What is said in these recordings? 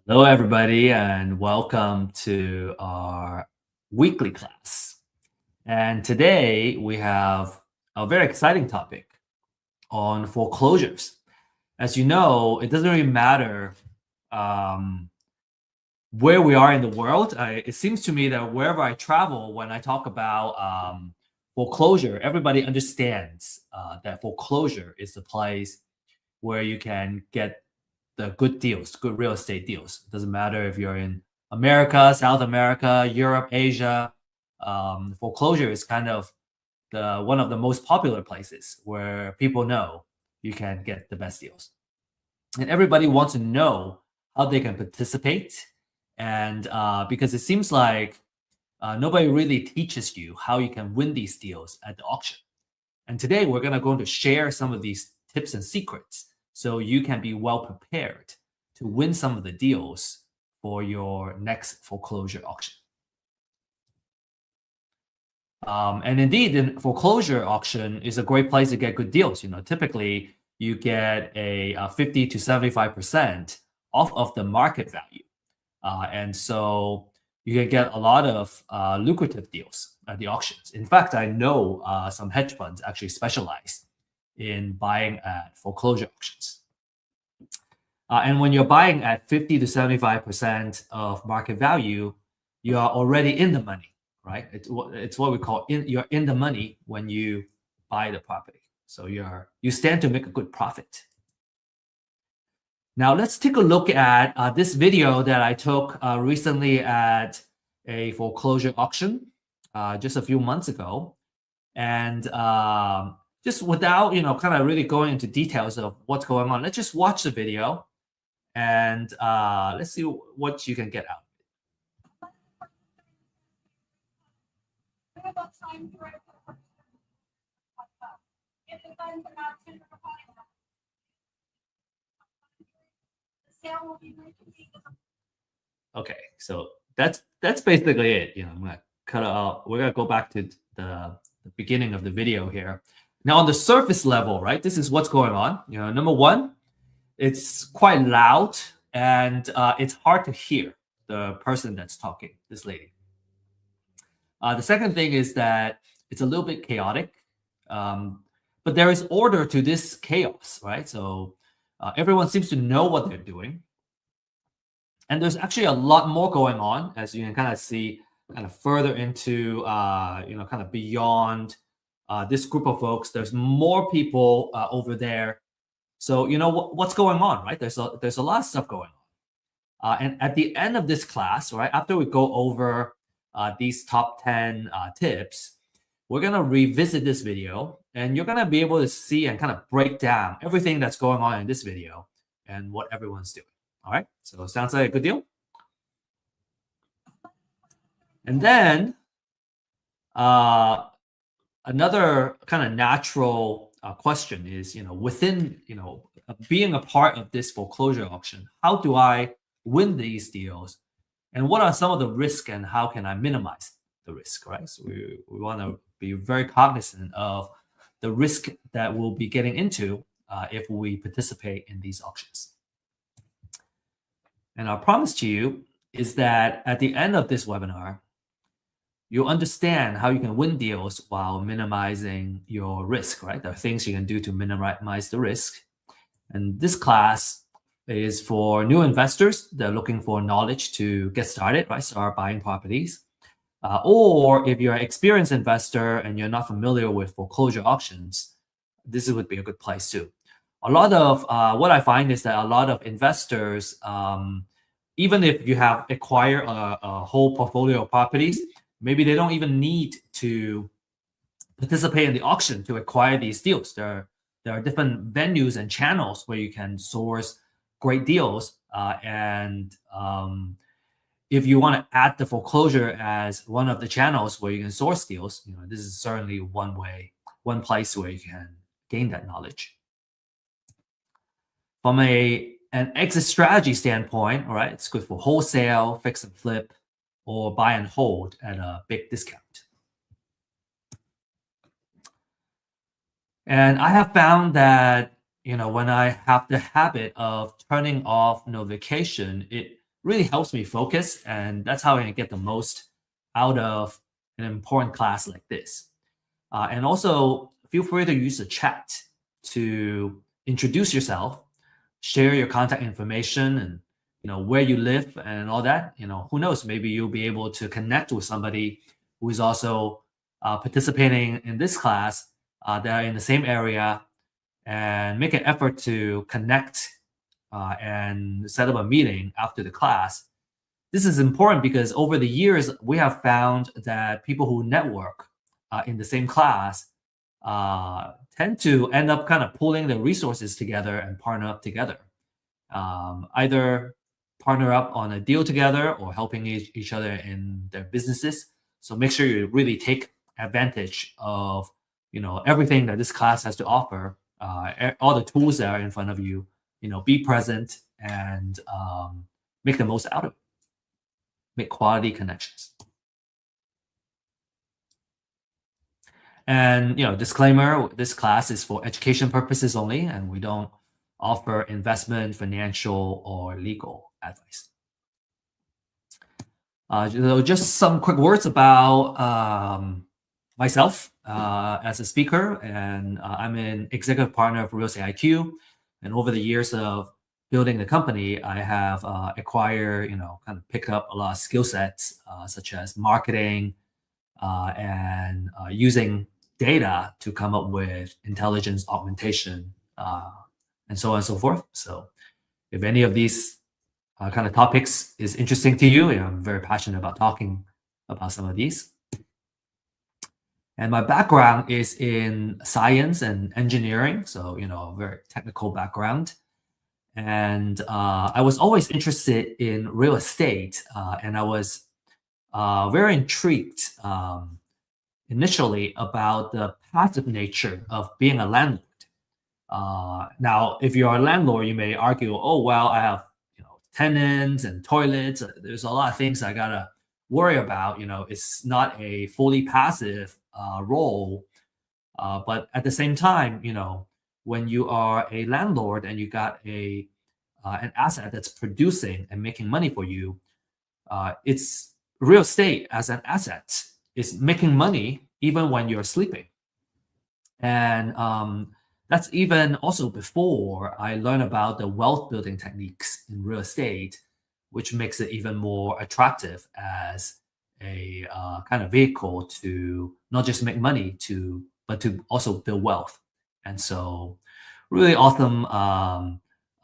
Hello, everybody, and welcome to our weekly class. And today we have a very exciting topic on foreclosures. As you know, it doesn't really matter um, where we are in the world. It seems to me that wherever I travel, when I talk about foreclosure, everybody understands that foreclosure is the place where you can get the good deals, good real estate deals. It doesn't matter if you're in America, South America, Europe, Asia. Foreclosure is kind of the one of the most popular places where people know you can get the best deals, and everybody wants to know how they can participate. And because it seems like nobody really teaches you how you can win these deals at the auction. And today we're going to share some of these tips and secrets so you can be well prepared to win some of the deals for your next foreclosure auction. And indeed, the foreclosure auction is a great place to get good deals. Typically you get a 50 to 75% off of the market value. And so you can get a lot of lucrative deals at the auctions. In fact, I know some hedge funds actually specialize in buying at foreclosure auctions. And when you're buying at 50 to 75% of market value, you are already in the money, right? It's what we call you're in the money when you buy the property. So you stand to make a good profit. Now let's take a look at this video that I took recently at a foreclosure auction just a few months ago. And just without, kind of really going into details of what's going on, let's just watch the video and let's see what you can get out. Okay, so that's basically it. I'm gonna cut it out. We're gonna go back to the beginning of the video here. Now, on the surface level, right? This is what's going on. Number one, it's quite loud and it's hard to hear the person that's talking, this lady. The second thing is that it's a little bit chaotic, but there is order to this chaos, right? So everyone seems to know what they're doing. And there's actually a lot more going on, as you can kind of see, kind of further into, kind of beyond this group of folks. There's more people over there. So what's going on, right? There's a lot of stuff going on. And at the end of this class, right, after we go over these top 10 tips, we're gonna revisit this video, and you're gonna be able to see and kind of break down everything that's going on in this video and what everyone's doing. All right, so sounds like a good deal. And then another kind of natural question is, within, being a part of this foreclosure auction, how do I win these deals? And what are some of the risks and how can I minimize the risk, right? So we want to be very cognizant of the risk that we'll be getting into if we participate in these auctions. And our promise to you is that at the end of this webinar, you'll understand how you can win deals while minimizing your risk, right? There are things you can do to minimize the risk. And this class is for new investors that are looking for knowledge to get started, right? Start buying properties. Or if you're an experienced investor and you're not familiar with foreclosure auctions, this would be a good place too. A lot of what I find is that a lot of investors, even if you have acquired a whole portfolio of properties, maybe they don't even need to participate in the auction to acquire these deals. There are different venues and channels where you can source great deals. If you want to add the foreclosure as one of the channels where you can source deals, this is certainly one place where you can gain that knowledge. From an exit strategy standpoint, all right, it's good for wholesale, fix and flip, or buy and hold at a big discount. And I have found that, when I have the habit of turning off notification, it really helps me focus, and that's how I can get the most out of an important class like this. And also, feel free to use the chat to introduce yourself, share your contact information, and where you live and all that. Who knows? Maybe you'll be able to connect with somebody who is also participating in this class that are in the same area, and make an effort to connect and set up a meeting after the class. This is important because over the years, we have found that people who network in the same class tend to end up kind of pulling the resources together and partner up together. Either partner up on a deal together or helping each other in their businesses. So make sure you really take advantage of everything that this class has to offer, all the tools that are in front of you. Be present and make the most out of it. Make quality connections. And disclaimer: this class is for education purposes only, and we don't offer investment, financial, or legal advice. Just some quick words about myself as a speaker, and I'm an executive partner of Real Estate IQ. And over the years of building the company, I have acquired, kind of picked up a lot of skill sets, such as marketing and using data to come up with intelligence augmentation, and so on and so forth. So if any of these kind of topics is interesting to you, I'm very passionate about talking about some of these. And my background is in science and engineering, so a very technical background. And I was always interested in real estate, and I was very intrigued initially about the passive nature of being a landlord. Now, if you're a landlord, you may argue, "Oh, well, I have tenants and toilets. There's a lot of things I gotta worry about. It's not a fully passive role." But at the same time, when you are a landlord and you got an asset that's producing and making money for you, it's real estate as an asset is making money even when you're sleeping. And that's even also before I learned about the wealth building techniques in real estate, which makes it even more attractive as a kind of vehicle to not just make money, but to also build wealth. And so, really awesome,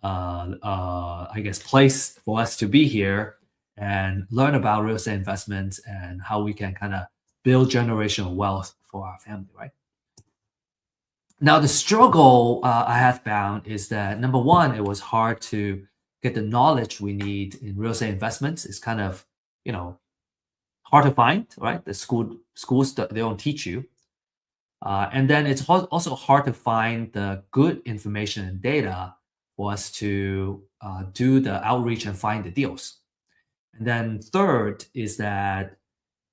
I guess, place for us to be here and learn about real estate investments and how we can kind of build generational wealth for our family, right? Now, the struggle I have found is that, number one, it was hard to get the knowledge we need in real estate investments. It's kind of, hard to find, right? The schools, they don't teach you. And then it's also hard to find the good information and data for us to do the outreach and find the deals. And then third is that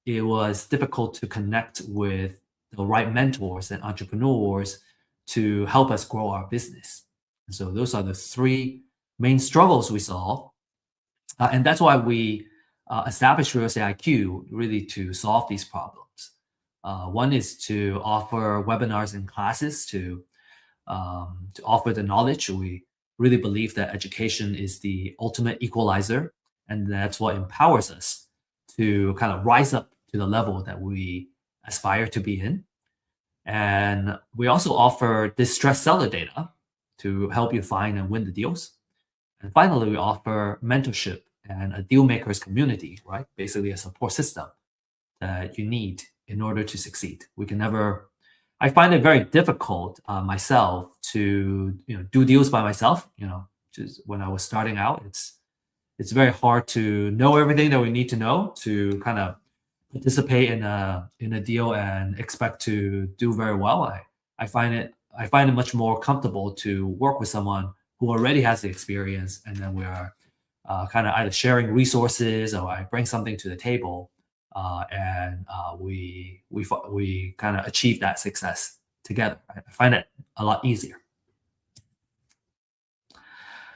it was difficult to connect with the right mentors and entrepreneurs to help us grow our business. And so those are the three main struggles we saw. And that's why we established Real Estate IQ, really to solve these problems. One is to offer webinars and classes to offer the knowledge. We really believe that education is the ultimate equalizer, and that's what empowers us to kind of rise up to the level that we aspire to be in. And we also offer distressed seller data to help you find and win the deals. And finally, we offer mentorship and a deal makers community, right? Basically a support system that you need in order to succeed. I find it very difficult myself to do deals by myself. Just when I was starting out, it's very hard to know everything that we need to know to kind of participate in a deal and expect to do very well. I find it much more comfortable to work with someone who already has the experience, and then we are kind of either sharing resources or I bring something to the table, and we kind of achieve that success together. I find it a lot easier.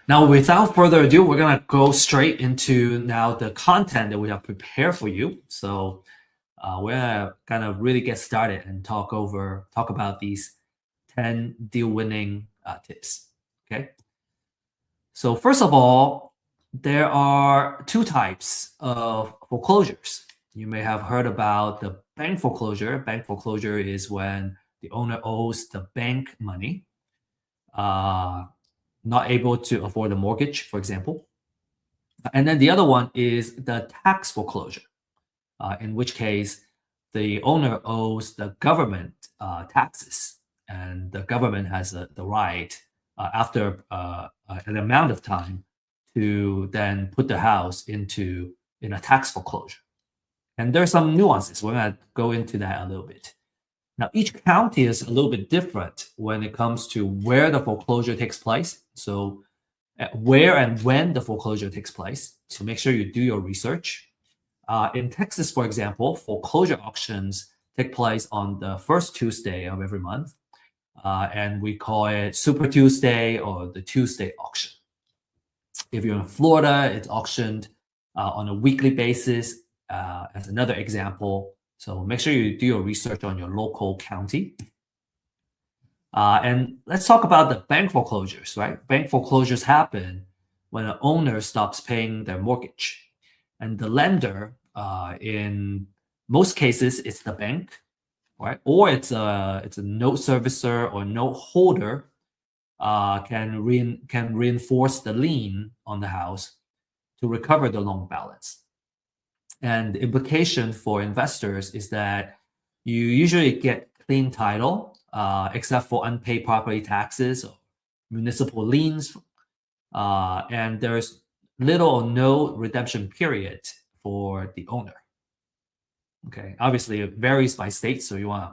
Now, without further ado, we're gonna go straight into now the content that we have prepared for you. So we're gonna kind of really get started and talk about these 10 deal winning tips. Okay. So first of all, there are two types of foreclosures. You may have heard about the bank foreclosure. Bank foreclosure is when the owner owes the bank money, not able to afford a mortgage, for example. And then the other one is the tax foreclosure, in which case the owner owes the government taxes, and the government has the right after an amount of time to then put the house in a tax foreclosure. And there's some nuances. We're going to go into that a little bit. Now, each county is a little bit different when it comes to where the foreclosure takes place. So, where and when the foreclosure takes place. So, make sure you do your research. In Texas, for example, foreclosure auctions take place on the first Tuesday of every month, and we call it Super Tuesday or the Tuesday auction. If you're in Florida, it's auctioned on a weekly basis, as another example. So make sure you do your research on your local county. And let's talk about the bank foreclosures, right? Bank foreclosures happen when an owner stops paying their mortgage. And the lender, in most cases, it's the bank, right? Or it's a note servicer or note holder can reinforce the lien on the house to recover the loan balance. And the implication for investors is that you usually get clean title, except for unpaid property taxes or municipal liens, and there's little or no redemption period for the owner. Okay, obviously it varies by state, so you want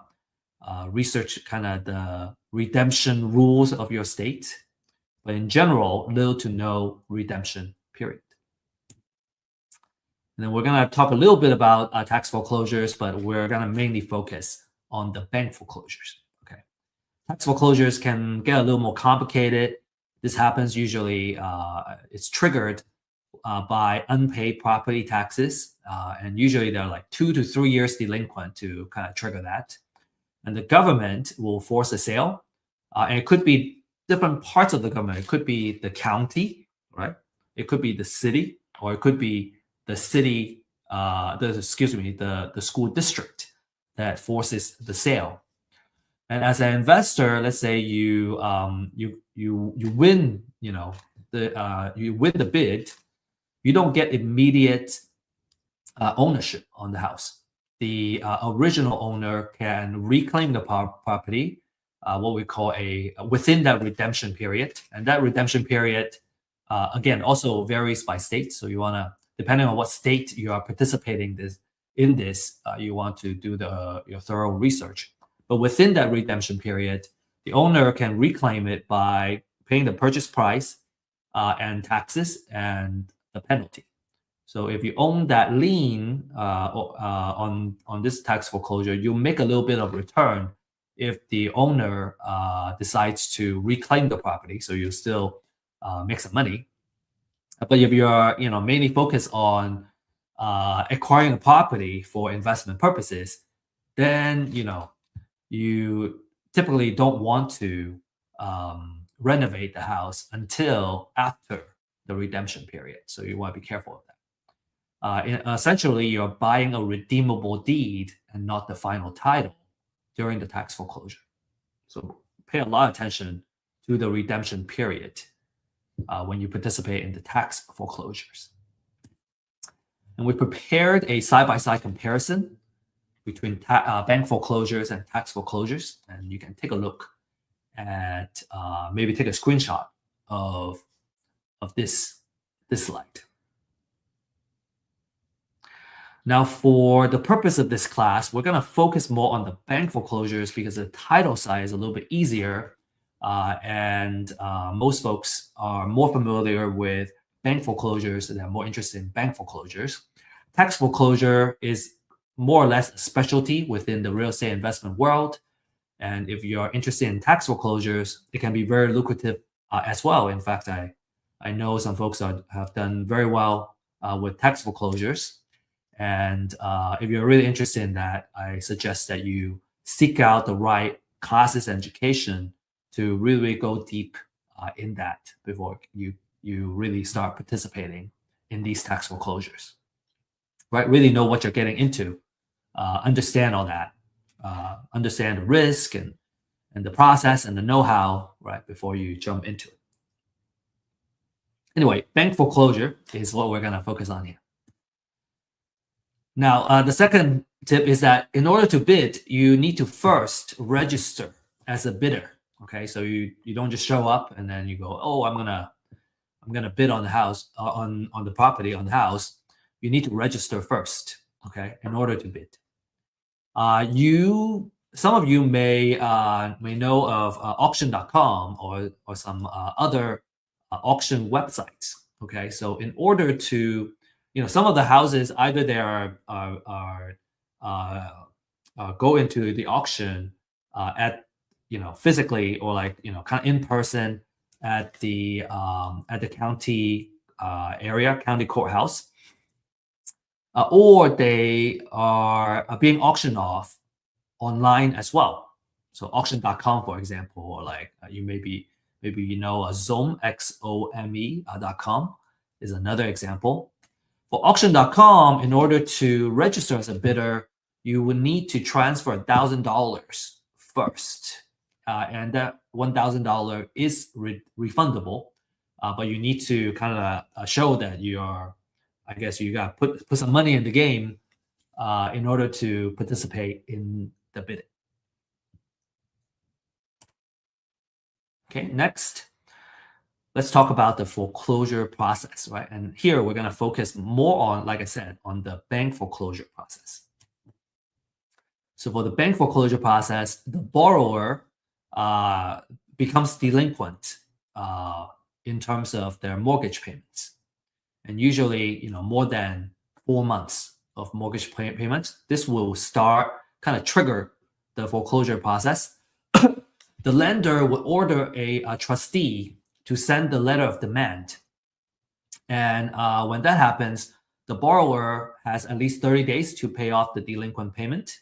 to research kind of the redemption rules of your state. But in general, little to no redemption period. And then we're going to talk a little bit about tax foreclosures, but we're going to mainly focus on the bank foreclosures. Okay, tax foreclosures can get a little more complicated. This happens usually, it's triggered by unpaid property taxes, and usually they're like 2 to 3 years delinquent to kind of trigger that. And the government will force a sale, and it could be different parts of the government. It could be the county, right? It could be the city, or it could be the city, the school district that forces the sale. And as an investor, let's say you win, you win the bid, you don't get immediate ownership on the house. The original owner can reclaim the property, what we call within that redemption period, and that redemption period, again, also varies by state. So you want to, depending on what state you are participating in this, you want to do your thorough research. But within that redemption period, the owner can reclaim it by paying the purchase price and taxes and the penalty. So if you own that lien on this tax foreclosure, you make a little bit of return if the owner decides to reclaim the property. So you still make some money. But if you're mainly focused on acquiring a property for investment purposes, then you typically don't want to renovate the house until after the redemption period. So you want to be careful of that. Essentially, you're buying a redeemable deed and not the final title during the tax foreclosure. So pay a lot of attention to the redemption period when you participate in the tax foreclosures. And we prepared a side-by-side comparison between bank foreclosures and tax foreclosures. And you can take a look at, maybe take a screenshot of this slide. Now, for the purpose of this class, we're going to focus more on the bank foreclosures because the title side is a little bit easier, and most folks are more familiar with bank foreclosures and they're more interested in bank foreclosures. Tax foreclosure is more or less a specialty within the real estate investment world. And if you're interested in tax foreclosures, it can be very lucrative as well. In fact, I I know some folks have done very well with tax foreclosures. And if you're really interested in that, I suggest that you seek out the right classes and education to really go deep in that before you really start participating in these tax foreclosures. Right? Really know what you're getting into, understand all that, understand the risk and the process and the know-how, right, before you jump into it. Anyway, bank foreclosure is what we're going to focus on here. Now, the second tip is that in order to bid, you need to first register as a bidder. Okay, so you don't just show up and then you go, oh, I'm gonna bid on the house, on the property, on the house. You need to register first, okay, in order to bid. Some of you may know of auction.com or some other auction websites. Okay, so in order to, some of the houses either they are go into the auction at physically, or like kind of in person at the county area, county courthouse, or they are being auctioned off online as well. So auction.com, for example, or like you maybe Xome, XOME.com is another example. For auction.com, in order to register as a bidder, you would need to transfer $1,000 first. And that $1,000 is refundable, but you need to kind of show that you got to put some money in the game in order to participate in the bidding. Okay, next, let's talk about the foreclosure process, right? And here we're going to focus more on, like I said, on the bank foreclosure process. So for the bank foreclosure process, the borrower becomes delinquent in terms of their mortgage payments. And usually, more than 4 months of mortgage payments, this will kind of trigger the foreclosure process. The lender would order a trustee to send the letter of demand. And when that happens, the borrower has at least 30 days to pay off the delinquent payment.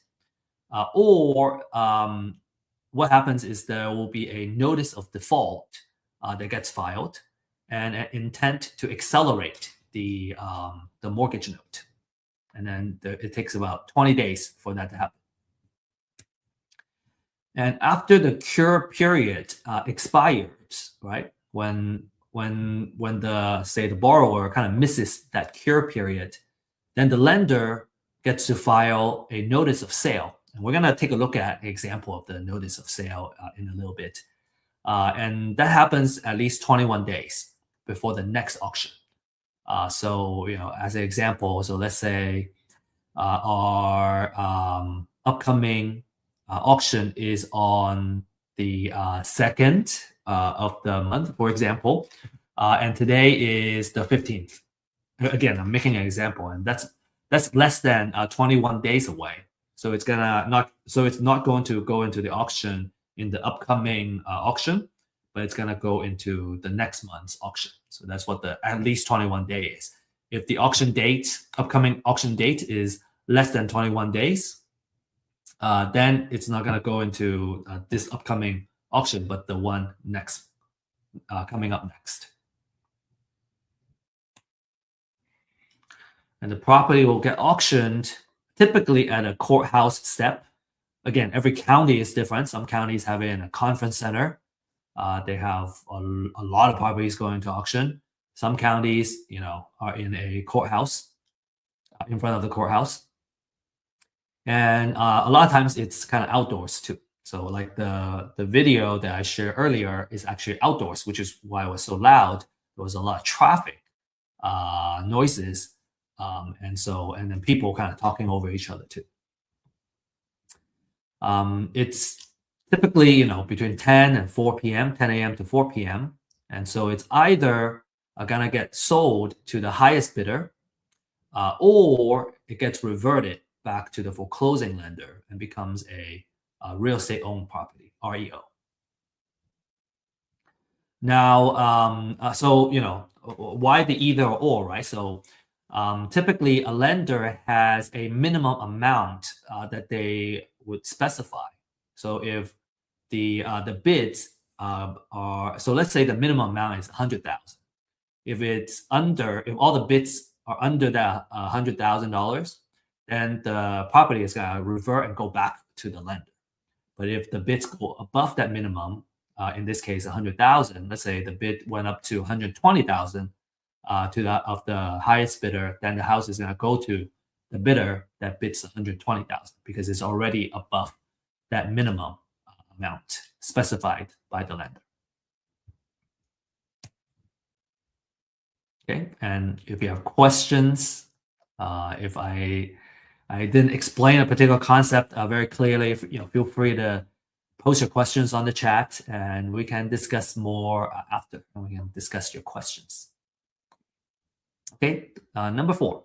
Or what happens is there will be a notice of default that gets filed and an intent to accelerate the mortgage note. And then it takes about 20 days for that to happen. And after the cure period expires, right, when the borrower kind of misses that cure period, then the lender gets to file a notice of sale. And we're going to take a look at an example of the notice of sale in a little bit. And that happens at least 21 days before the next auction. So, as an example, so let's say our upcoming auction is on the 2nd of the month, for example, and today is the 15th. Again, I'm making an example, and that's less than 21 days away. So it's not going to go into the auction in the upcoming auction, but it's gonna go into the next month's auction. So that's what the at least 21 days is. If the upcoming auction date is less than 21 days, then it's not gonna go into this upcoming auction, but the one next coming up next. And the property will get auctioned typically at a courthouse step. Again, every county is different. Some counties have it in a conference center. They have a lot of properties going to auction. Some counties, are in a courthouse, in front of the courthouse. And a lot of times it's kind of outdoors too. So like the video that I shared earlier is actually outdoors, which is why it was so loud. There was a lot of traffic, noises, and then people kind of talking over each other too. It's typically, between 10 and 4 p.m., 10 a.m. to 4 p.m. And so it's either gonna get sold to the highest bidder, or it gets reverted back to the foreclosing lender and becomes a real estate owned property, REO. Now, so why the either or, right? So typically, a lender has a minimum amount that they would specify. So if the bids are, so let's say the minimum amount is 100,000. If all the bids are under that $100,000, then the property is gonna revert and go back to the lender. But if the bids go above that minimum, in this case, 100,000, let's say the bid went up to 120,000 to the of the highest bidder, then the house is going to go to the bidder that bids 120,000 because it's already above that minimum amount specified by the lender. Okay, and if you have questions, if I didn't explain a particular concept very clearly, feel free to post your questions on the chat, and we can discuss more after, and we can discuss your questions. Okay, number 4,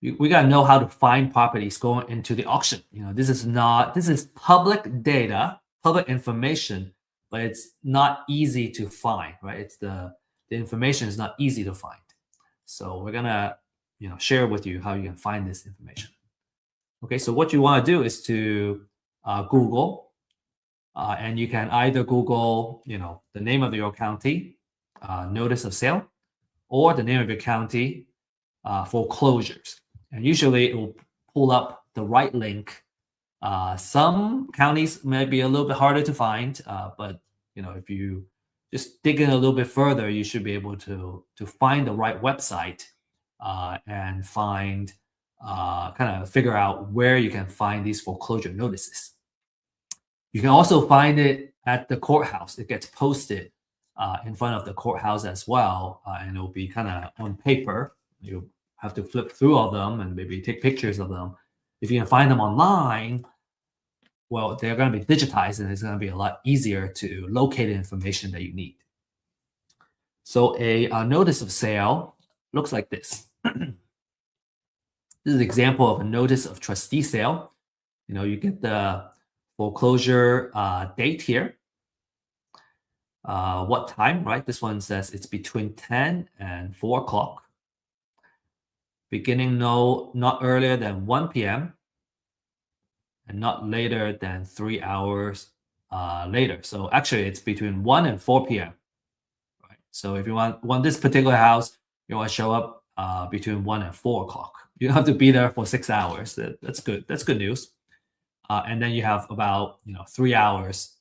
we gotta know how to find properties going into the auction. This is public data, public information, but it's not easy to find, right? It's the information is not easy to find. So we're gonna share with you how you can find this information. Okay, so what you want to do is to Google, and you can either Google, the name of your county, notice of sale, or the name of your county, foreclosures. And usually it will pull up the right link. Some counties may be a little bit harder to find, but if you just dig in a little bit further, you should be able to find the right website and find kind of figure out where you can find these foreclosure notices. You can also find it at the courthouse. It gets posted in front of the courthouse as well, and it'll be kind of on paper. You have to flip through all of them and maybe take pictures of them. If you can find them online, well, they're going to be digitized, and it's going to be a lot easier to locate the information that you need. So a notice of sale looks like this. This is an example of a notice of trustee sale. You get the foreclosure date here. What time, right? This one says it's between 10 and 4 o'clock. Beginning not earlier than 1 p.m. and not later than 3 hours later. So actually, it's between 1 and 4 p.m. Right? So if you want this particular house, you want to show up between 1 and 4 o'clock. You don't have to be there for 6 hours. That's good. That's good news. And then you have about 3 hours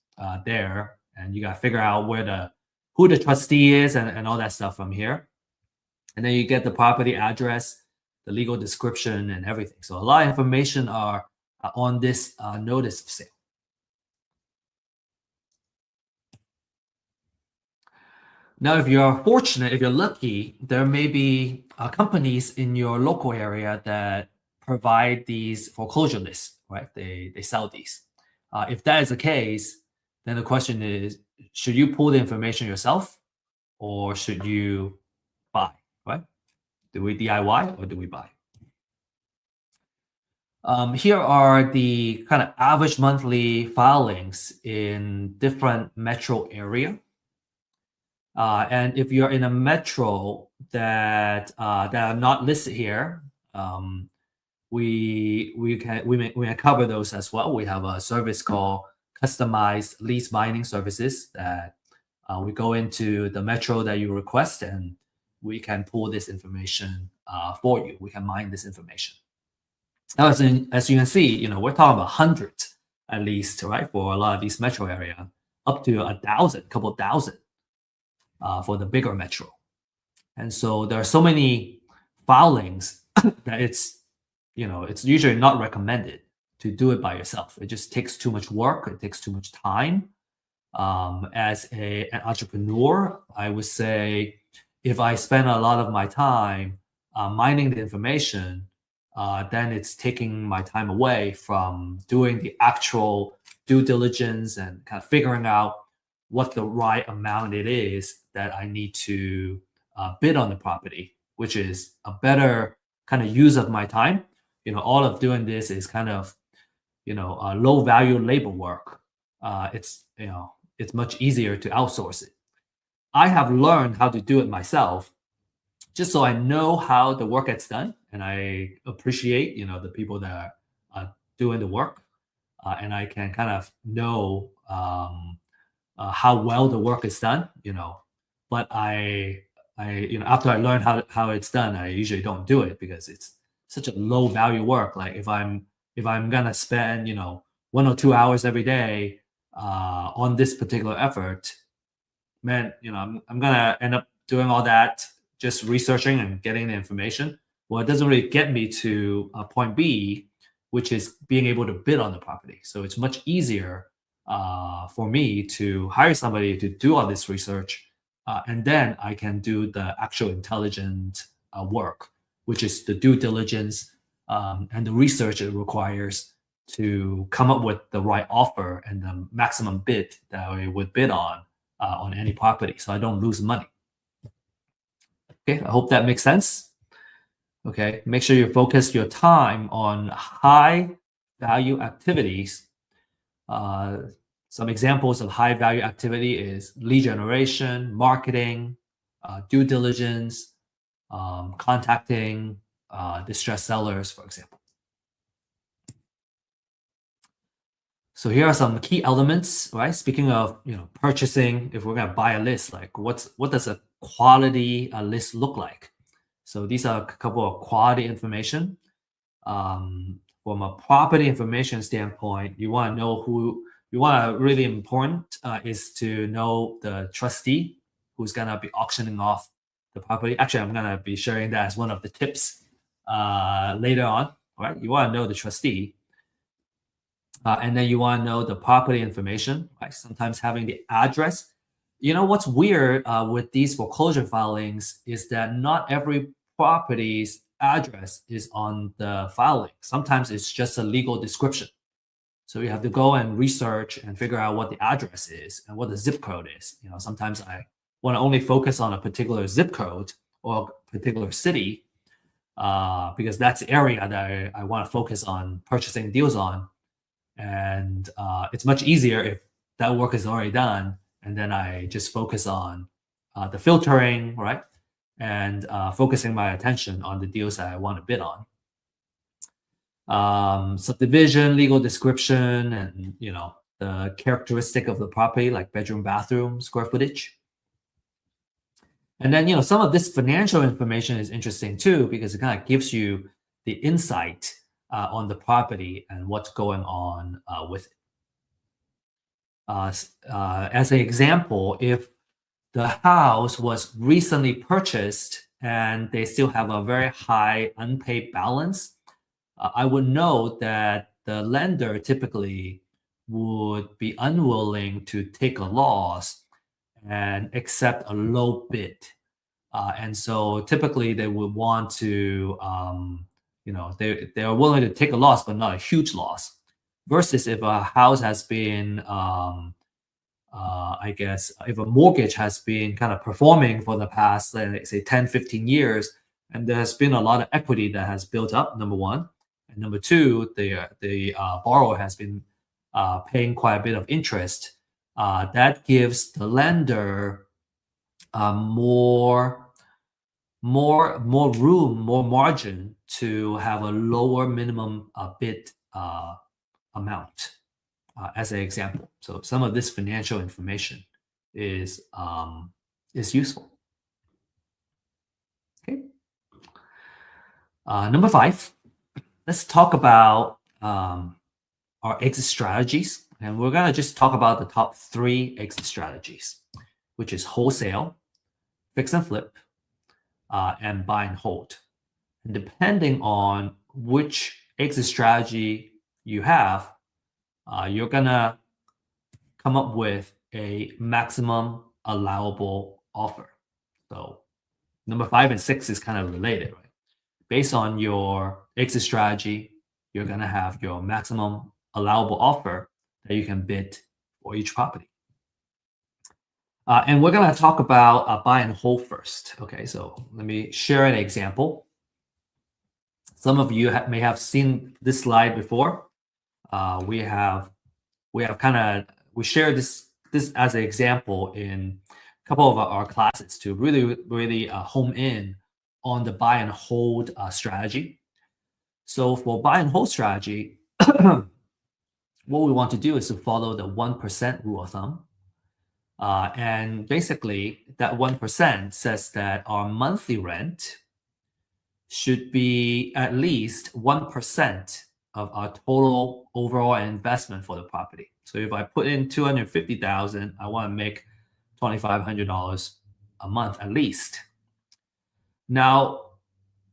there, and you got to figure out who the trustee is and all that stuff from here. And then you get the property address, the legal description, and everything. So a lot of information are on this notice of sale. Now, if you're fortunate, if you're lucky, there may be companies in your local area that provide these foreclosure lists, right? They sell these. If that is the case, then the question is, should you pull the information yourself, or should you buy, right? Do we DIY or do we buy? Here are the kind of average monthly filings in different metro area. And if you're in a metro that are not listed here, we can cover those as well. We have a service called customized lease binding services that we go into the metro that you request, and we can pull this information for you. We can mine this information. Now, as you can see, we're talking about hundreds at least, right? For a lot of these metro area, up to 1,000, couple thousand for the bigger metro. And so there are so many filings that it's usually not recommended to do it by yourself. It just takes too much work. It takes too much time. As an entrepreneur, I would say if I spend a lot of my time mining the information, then it's taking my time away from doing the actual due diligence and kind of figuring out what the right amount it is that I need to bid on the property, which is a better kind of use of my time. All of doing this is kind of, low value labor work. It's much easier to outsource it. I have learned how to do it myself, just so I know how the work gets done, and I appreciate, the people that are doing the work, and I can kind of know how well the work is done. But after I learn how it's done, I usually don't do it because it's such a low value work. Like if I'm gonna spend 1 or 2 hours every day on this particular effort, man, I'm gonna end up doing all that, just researching and getting the information. Well, it doesn't really get me to point B, which is being able to bid on the property. So it's much easier for me to hire somebody to do all this research, and then I can do the actual intelligent work, which is the due diligence and the research it requires to come up with the right offer and the maximum bid that I would bid on any property, so I don't lose money. Okay, I hope that makes sense. Okay, make sure you focus your time on high value activities. Some examples of high value activity is lead generation, marketing, due diligence, contacting distressed sellers, for example. So here are some key elements, right? Speaking of, purchasing, if we're gonna buy a list, like what does a quality list look like? So these are a couple of quality information. From a property information standpoint, you want to know who you want to really important is to know the trustee who's gonna be auctioning off the property. Actually, I'm gonna be sharing that as one of the tips later on. Right? You want to know the trustee. And then you want to know the property information, right? Sometimes having the address. What's weird with these foreclosure filings is that not every property's address is on the filing. Sometimes it's just a legal description. So you have to go and research and figure out what the address is and what the zip code is. Sometimes I want to only focus on a particular zip code or a particular city because that's the area that I want to focus on purchasing deals on. And it's much easier if that work is already done, and then I just focus on the filtering, right? And focusing my attention on the deals that I want to bid on. Subdivision, legal description, and the characteristic of the property, like bedroom, bathroom, square footage. And then some of this financial information is interesting too, because it kind of gives you the insight on the property and what's going on with it. As an example, if the house was recently purchased and they still have a very high unpaid balance, I would note that the lender typically would be unwilling to take a loss and accept a low bid. And so typically they would want to they are willing to take a loss, but not a huge loss. Versus if a house has been, I guess, if a mortgage has been kind of performing for the past, let's say 10, 15 years, and there has been a lot of equity that has built up, number one. And number two, the borrower has been paying quite a bit of interest. That gives the lender more room, more margin to have a lower minimum bid amount, as an example. So some of this financial information is useful. Okay. Number 5, let's talk about our exit strategies, and we're gonna just talk about the top 3 exit strategies, which is wholesale, fix and flip, and buy and hold. And depending on which exit strategy you have, you're gonna come up with a maximum allowable offer. So number 5 and 6 is kind of related, right? Based on your exit strategy, you're gonna have your maximum allowable offer that you can bid for each property. And we're going to talk about buy and hold first. Okay, so let me share an example. Some of you may have seen this slide before. We shared this as an example in couple of our classes to really home in on the buy and hold strategy. So for buy and hold strategy, what we want to do is to follow the 1% rule of thumb. And basically, that 1% says that our monthly rent should be at least 1% of our total overall investment for the property. So if I put in $250,000, I want to make $2,500 a month at least. Now,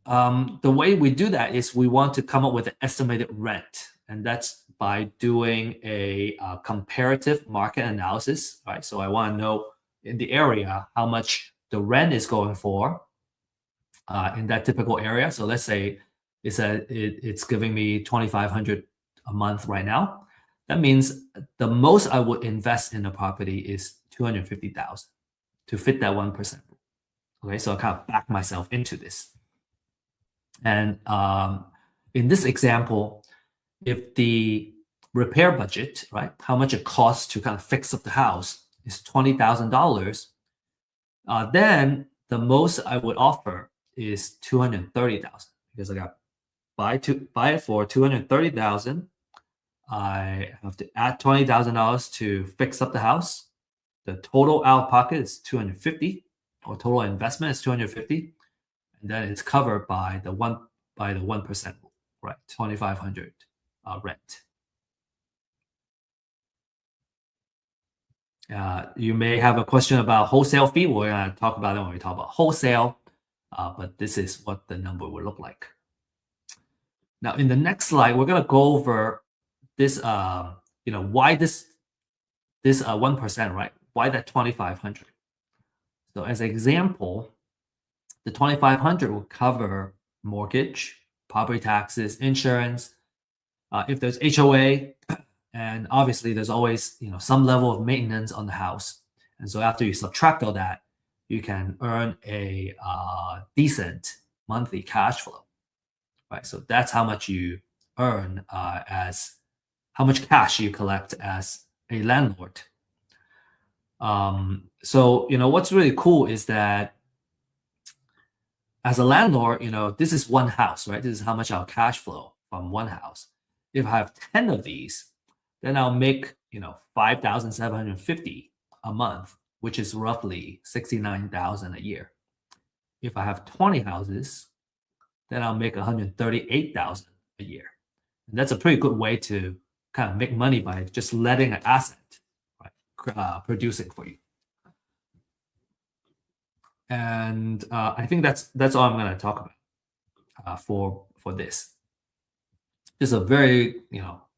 the way we do that is we want to come up with an estimated rent, and that's by doing a comparative market analysis, right? So I want to know in the area how much the rent is going for in that typical area. So let's say it's giving me $2,500 a month right now. That means the most I would invest in the property is $250,000 to fit that 1%. Okay, so I kind of back myself into this. And in this example, if the repair budget, right, how much it costs to kind of fix up the house is $20,000, then the most I would offer is $230,000 because I got buy it for $230,000. I have to add $20,000 to fix up the house. The total out of pocket is $250,000, or total investment is $250,000, and then it's covered by the 1% rule, right? $2,500 rent. You may have a question about wholesale fee. We're going to talk about it when we talk about wholesale, but this is what the number will look like. Now, in the next slide, we're going to go over this, why this 1%, right? Why that 2,500? So as an example, the 2,500 will cover mortgage, property taxes, insurance. If there's HOA, and obviously there's always some level of maintenance on the house. And so after you subtract all that, you can earn a decent monthly cash flow, right? So that's how much you earn as how much cash you collect as a landlord. So what's really cool is that as a landlord, this is one house, right? This is how much I'll cash flow from one house. If I have 10 of these, then I'll make $5,750 a month, which is roughly $69,000 a year. If I have 20 houses, then I'll make $138,000 a year. And that's a pretty good way to kind of make money by just letting an asset, right, producing for you. And I think that's all I'm going to talk about for this. Just a very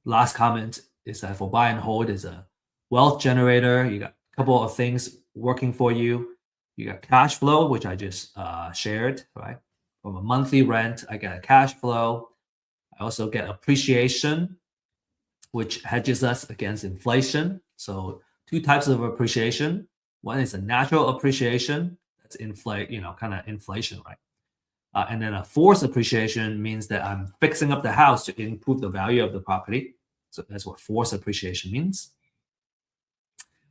last comment is that for buy and hold is a wealth generator. You got a couple of things working for you. You got cash flow, which I just shared, right? From a monthly rent, I get a cash flow. I also get appreciation, which hedges us against inflation. So two types of appreciation. One is a natural appreciation. That's kind of inflation, right? And then a forced appreciation means that I'm fixing up the house to improve the value of the property. So that's what forced appreciation means.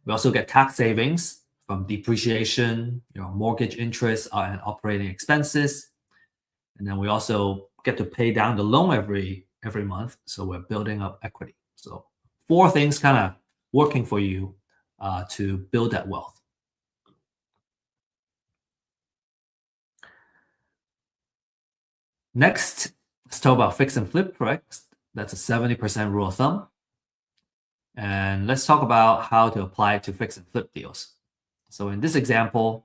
We also get tax savings from depreciation, mortgage interest and operating expenses. And then we also get to pay down the loan every month. So we're building up equity. So 4 things kind of working for you to build that wealth. Next, let's talk about fix and flip, right? That's a 70% rule of thumb. And let's talk about how to apply it to fix and flip deals. So in this example,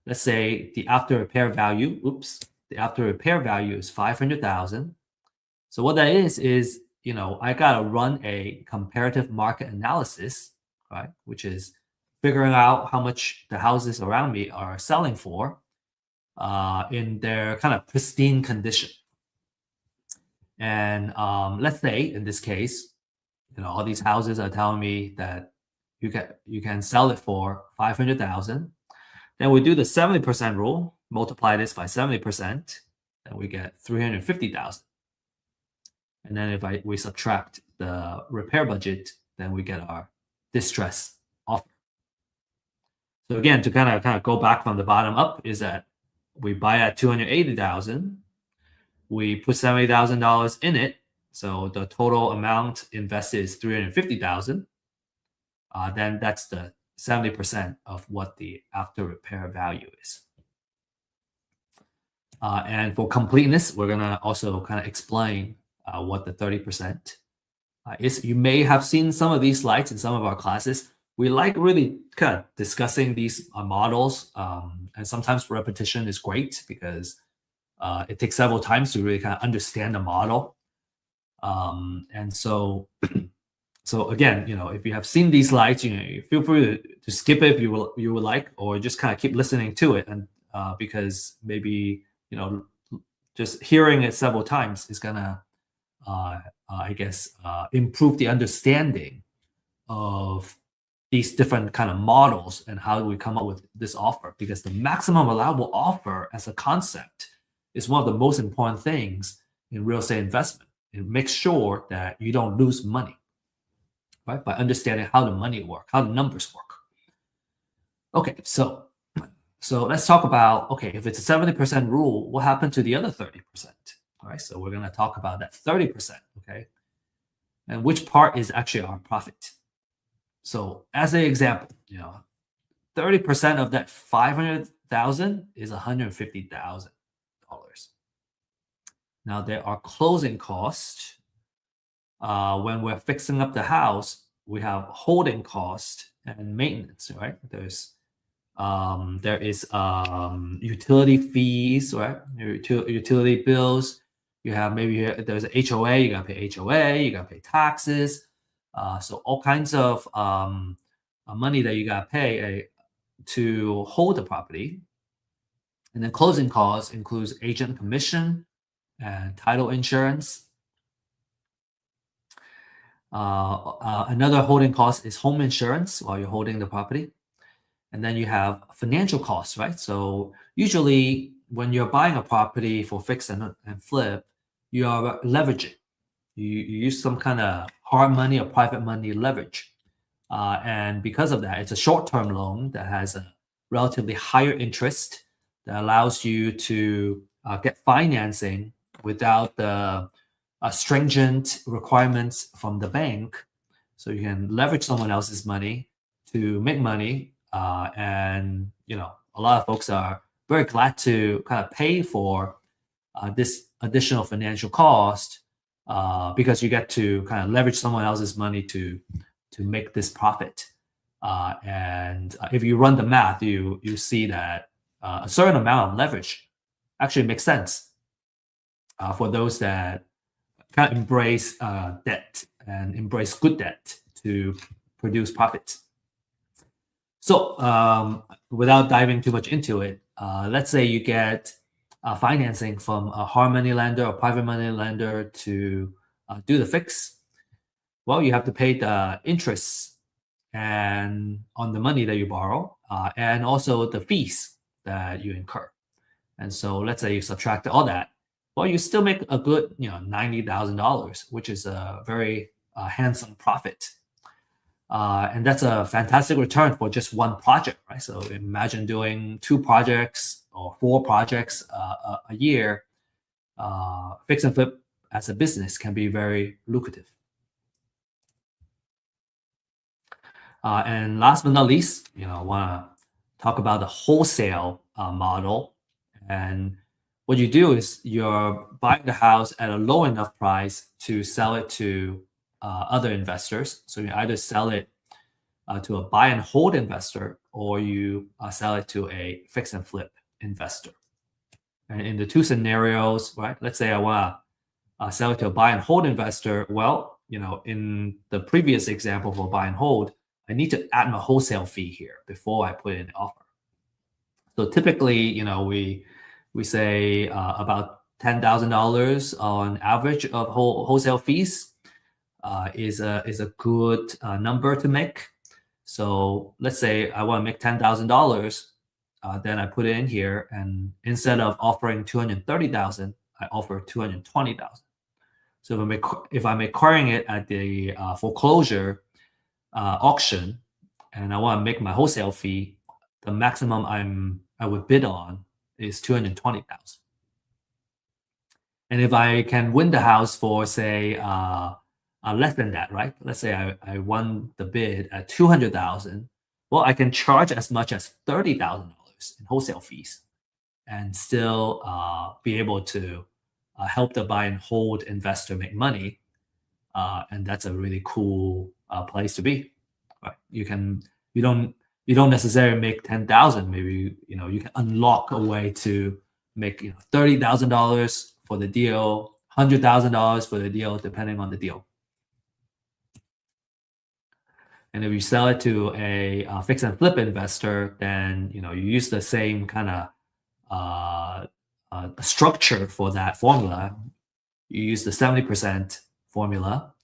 let's say the after repair value is 500,000. So what that is I gotta run a comparative market analysis, right? Which is figuring out how much the houses around me are selling for in their kind of pristine condition. And let's say in this case, all these houses are telling me that you can sell it for 500,000. Then we do the 70% rule, multiply this by 70%, then we get 350,000. And then if we subtract the repair budget, then we get our distress offer. So again, to kind of go back from the bottom up is that we buy at 280,000, we put $70,000 in it, so the total amount invested is 350,000. Then that's the 70% of what the after repair value is. And for completeness, we're gonna also kind of explain what the 30% is. You may have seen some of these slides in some of our classes. We like really kind of discussing these models, and sometimes repetition is great because it takes several times to really kind of understand the model. And so, so again, if you have seen these slides, you feel free to skip it if you would like, or just kind of keep listening to it, and because maybe just hearing it several times is gonna, I guess, improve the understanding of these different kind of models and how we come up with this offer. Because the maximum allowable offer as a concept is one of the most important things in real estate investment. It makes sure that you don't lose money, right? By understanding how the money work, how the numbers work. Okay, so let's talk about, okay, if it's a 70% rule, what happened to the other 30%? All right, so we're going to talk about that 30%, okay? And which part is actually our profit. So as an example, 30% of that 500,000 is $150,000. Now there are closing costs. When we're fixing up the house, we have holding cost and maintenance, right? There is utility fees, right? Utility bills. You have maybe there's a HOA. You gotta pay HOA. You gotta pay taxes. So all kinds of money that you gotta pay to hold the property. And then closing costs includes agent commission and title insurance. Another holding cost is home insurance while you're holding the property. And then you have financial costs, right? So usually when you're buying a property for fix and flip, you are leveraging. You use some kind of hard money or private money leverage. And because of that, it's a short-term loan that has a relatively higher interest that allows you to get financing without the stringent requirements from the bank. So you can leverage someone else's money to make money. And a lot of folks are very glad to kind of pay for this additional financial cost because you get to kind of leverage someone else's money to make this profit. And if you run the math, you see that a certain amount of leverage actually makes sense for those that kind of embrace debt and embrace good debt to produce profits. So without diving too much into it, let's say you get financing from a hard money lender or private money lender to do the fix. Well, you have to pay the interest and on the money that you borrow, and also the fees that you incur. And so let's say you subtract all that. Well, you still make a good, $90,000, which is a very handsome profit. And that's a fantastic return for just one project, right? So imagine doing 2 projects or 4 projects a year. Fix and flip as a business can be very lucrative. And last but not least, I want to talk about the wholesale model. And what you do is you're buying the house at a low enough price to sell it to other investors. So you either sell it to a buy and hold investor, or you sell it to a fix and flip investor. And in the 2 scenarios, right? Let's say I want to sell it to a buy and hold investor. Well, in the previous example for buy and hold, I need to add my wholesale fee here before I put in the offer. So typically, we say about $10,000 on average of wholesale fees is a good number to make. So let's say I want to make $10,000, then I put it in here, and instead of offering $230,000, I offer $220,000. So if I'm acquiring it at the foreclosure auction, and I want to make my wholesale fee the maximum I would bid on is 220,000. And if I can win the house for say less than that, right? Let's say I won the bid at 200,000. Well, I can charge as much as $30,000 in wholesale fees and still be able to help the buy and hold investor make money. And that's a really cool place to be. Right? You don't necessarily make 10,000. Maybe you can unlock a way to make $30,000 for the deal, $100,000 for the deal, depending on the deal. And if you sell it to a fix and flip investor, then you use the same kind of structure for that formula. You use the 70% formula,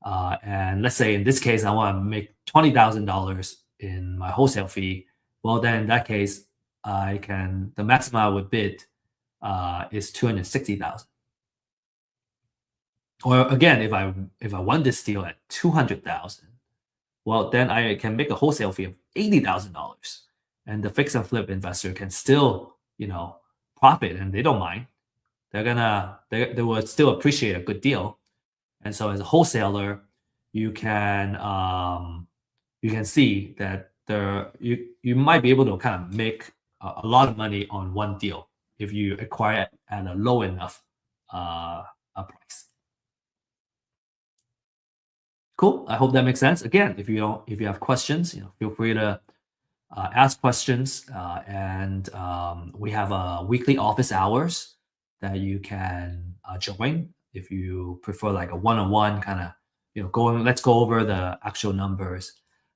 and let's say in this case I want to make $20,000 in my wholesale fee. Well, then in that case, the maximum I would bid is 260,000. Or again, if I won this deal at 200,000, well, then I can make a wholesale fee of $80,000, and the fix and flip investor can still profit, and they don't mind. They will still appreciate a good deal. And so as a wholesaler, you can see that you might be able to kind of make a lot of money on one deal if you acquire it at a low enough price. Cool. I hope that makes sense. Again, if you have questions, feel free to ask questions. And we have weekly office hours that you can join if you prefer like a one-on-one kind of let's go over the actual numbers.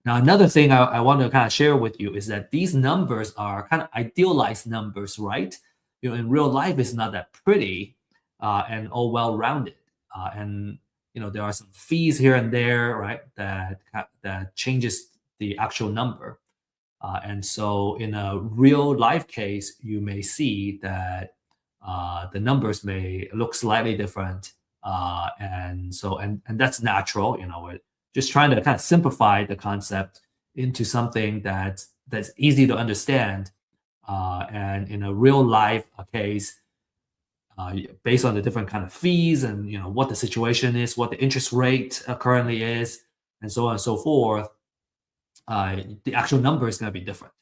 Now, another thing I want to kind of share with you is that these numbers are kind of idealized numbers, right? In real life, it's not that pretty and all well-rounded. And there are some fees here and there, right? That changes the actual number. And so in a real life case, you may see that the numbers may look slightly different. And that's natural. We're just trying to kind of simplify the concept into something that's easy to understand. And in a real life case, based on the different kind of fees and what the situation is, what the interest rate currently is, and so on and so forth, the actual number is going to be different.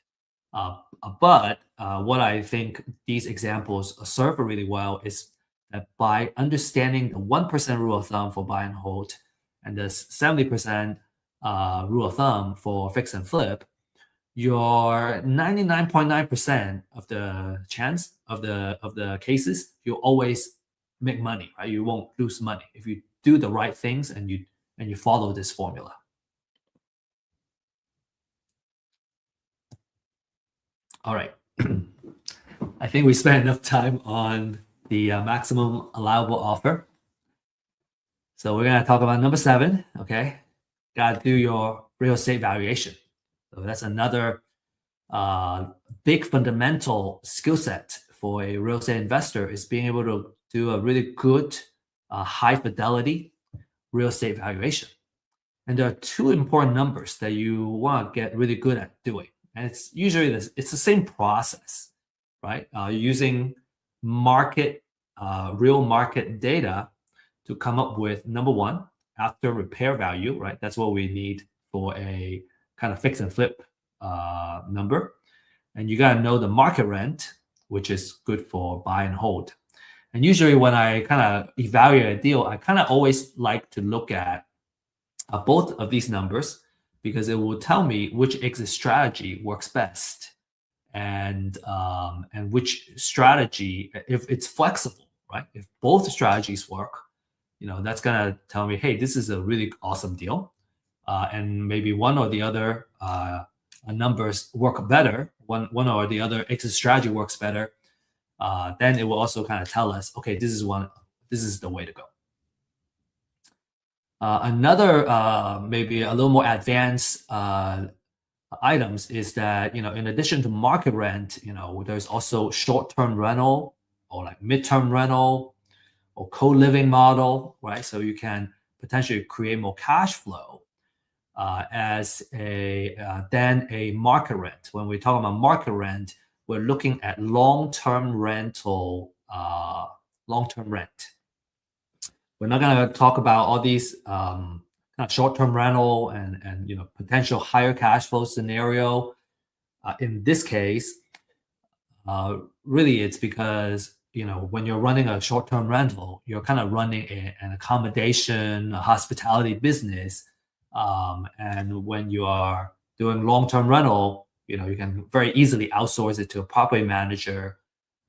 But what I think these examples serve really well is that by understanding the 1% rule of thumb for buy and hold and the 70% rule of thumb for fix and flip, your 99.9% of the chance of the cases, you always make money, right? You won't lose money if you do the right things and you follow this formula. All right. I think we spent enough time on the maximum allowable offer. So we're going to talk about number 7, okay? Got to do your real estate valuation. So that's another big fundamental skill set for a real estate investor is being able to do a really good high fidelity real estate valuation. And there are 2 important numbers that you want to get really good at doing. And it's usually it's the same process, right? Using real market data to come up with number 1, after repair value, right? That's what we need for a kind of fix and flip number. And you got to know the market rent, which is good for buy and hold. And usually when I kind of evaluate a deal, I kind of always like to look at both of these numbers because it will tell me which exit strategy works best and which strategy, if it's flexible, right? If both strategies work, that's going to tell me, hey, this is a really awesome deal. And maybe one or the other numbers work better, one or the other exit strategy works better, then it will also kind of tell us, okay, this is the way to go. Another maybe a little more advanced items is that in addition to market rent, there's also short-term rental or like mid-term rental or co-living model, right? So you can potentially create more cash flow as a than a market rent. When we talk about market rent, we're looking at long-term rental, long-term rent. We're not going to talk about all these kind of short-term rental and potential higher cash flow scenario. In this case, really it's because when you're running a short-term rental, you're kind of running an accommodation, a hospitality business, and when you are doing long-term rental, you can very easily outsource it to a property manager,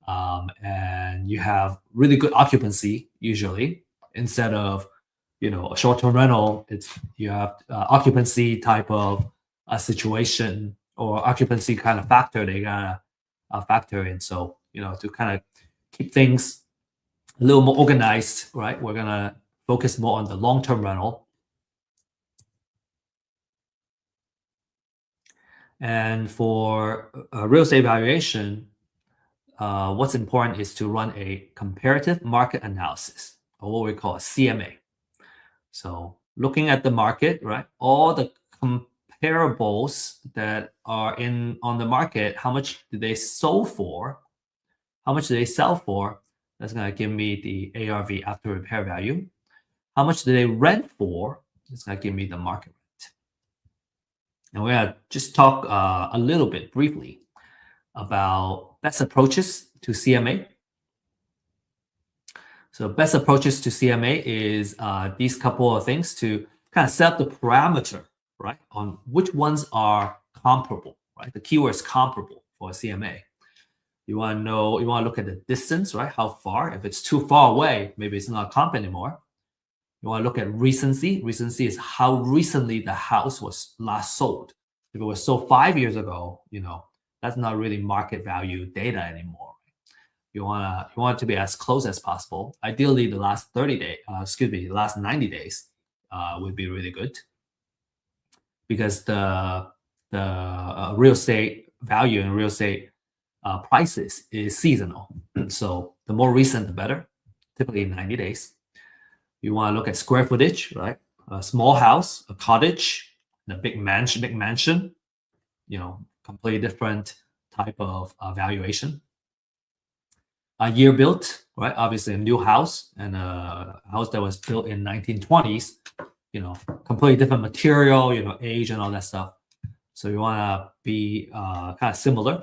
and you have really good occupancy usually instead of a short-term rental. You have occupancy type of a situation or occupancy kind of factor they gotta factor in. So to kind of keep things a little more organized, right? We're gonna focus more on the long-term rental. And for real estate valuation, what's important is to run a comparative market analysis, or what we call a CMA. So looking at the market, right? All the comparables that are on the market, how much do they sell for? How much do they sell for? That's going to give me the ARV, after repair value. How much do they rent for? It's going to give me the market rent. And we're going to just talk a little bit briefly about best approaches to CMA. So best approaches to CMA is these couple of things to kind of set up the parameter, right, on which ones are comparable, right? The keyword is comparable for a CMA. You want to look at the distance, right? How far? If it's too far away, maybe it's not comp anymore. You want to look at recency. Recency is how recently the house was last sold. If it was sold 5 years ago, that's not really market value data anymore. You want it to be as close as possible. Ideally, the last 30 days, the last 90 days would be really good, because the real estate value and real estate prices is seasonal. So the more recent, the better. Typically 90 days. You want to look at square footage, right? A small house, a cottage, and a big mansion. Completely different type of valuation. A year built, right? Obviously a new house and a house that was built in 1920s, completely different material, age and all that stuff. So you want to be kind of similar.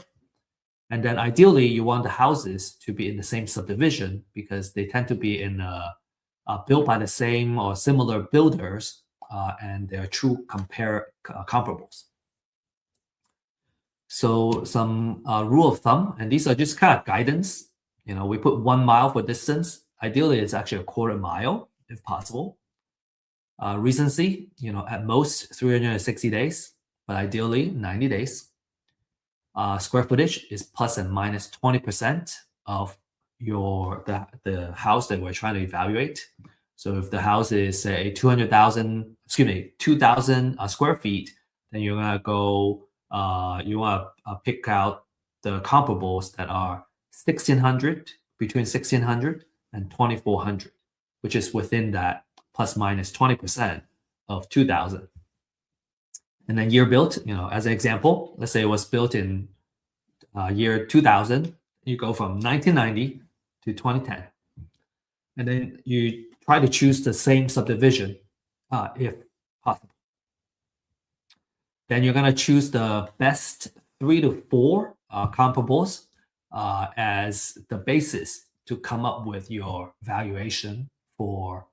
And then ideally you want the houses to be in the same subdivision, because they tend to be built by the same or similar builders, and they're true comparables. So some rule of thumb, and these are just kind of guidance. We put 1 mile for distance. Ideally, it's actually a quarter mile if possible. Recency, at most 360 days, but ideally 90 days. Square footage is plus and minus 20% of the house that we're trying to evaluate. So if the house is say 2,000 square feet, then you're gonna go. You want to pick out the comparables that are 1,600, between 1,600 and 2,400, which is within that plus minus 20% of 2,000. And then year built, as an example, let's say it was built in year 2000. You go from 1990 to 2010, and then you try to choose the same subdivision if possible. Then you're going to choose the best 3 to 4 comparables as the basis to come up with your valuation for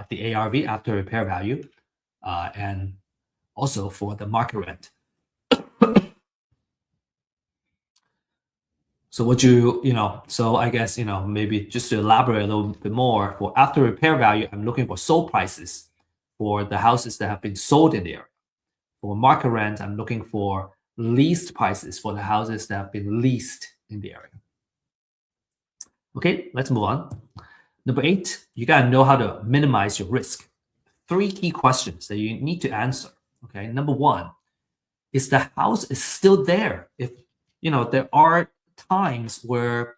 the ARV, after repair value, and also for the market rent. So so I guess, maybe just to elaborate a little bit more, for after repair value, I'm looking for sold prices for the houses that have been sold in the area. For market rent, I'm looking for leased prices for the houses that have been leased in the area. Okay, let's move on. Number 8, you gotta know how to minimize your risk. 3 key questions that you need to answer. Okay, number 1, is the house is still there? If there are times where